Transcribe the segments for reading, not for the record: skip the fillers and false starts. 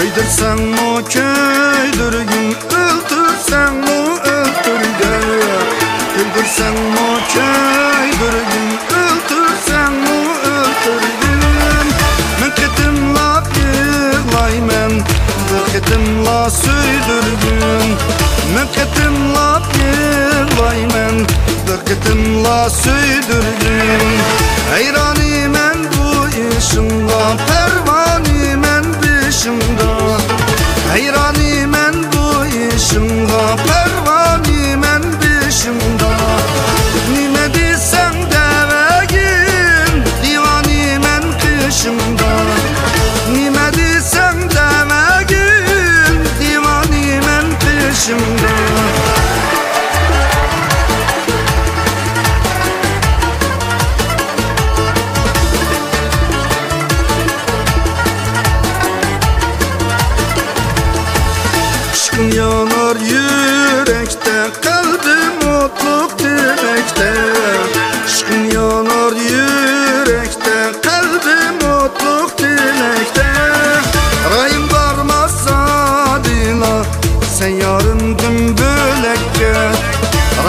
Köydürsen o köydürgün, öldürsen o öldürgün. Öldürsen o köydürgün, öldürsen o öldürgün. Münketimla yığlaymen, dıketimla söydürgün. Münketimla yığlaymen, dıketimla söydürgün. Hayrani men bu işimda, pervani men bişimda. Hayrani men bu işimda, pervani men bişimda. Nime desem devegin, divani men kışımda. Nime desem devegin, divani men kışımda. Yanar yürekte, kalbim otluk dilekte. Aşkın yanar yürekte, kalbim otluk dilekte. Rayım varmazsa dila, sen yarımdın bölekke.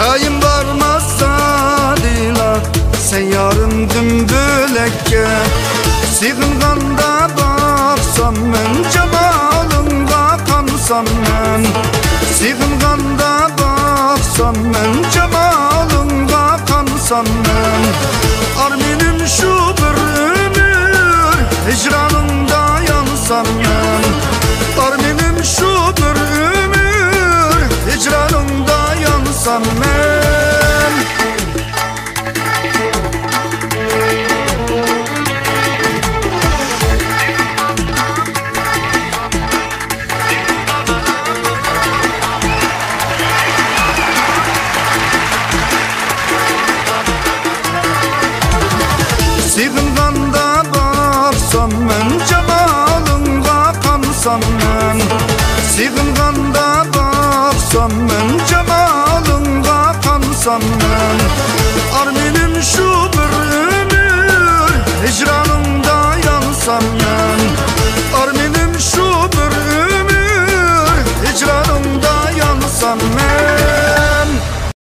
Rayım varmazsa dila, sen yarımdın bölekke. Sığınganda baksam men, cemalınga kansam men. Sığınganda baksam men, cemalınga kansam men. Arminim şu bir ömür, hicranında yansam men. Arminim şu bir ömür, hicranında yansam men. Sığınganda baksam men, cemalınga kansam men. Sığınganda baksam men, cemalınga kansam men. Arminim şu bir ömür, hicranında yansam men. Arminim şu bir ömür, hicranında yansam men.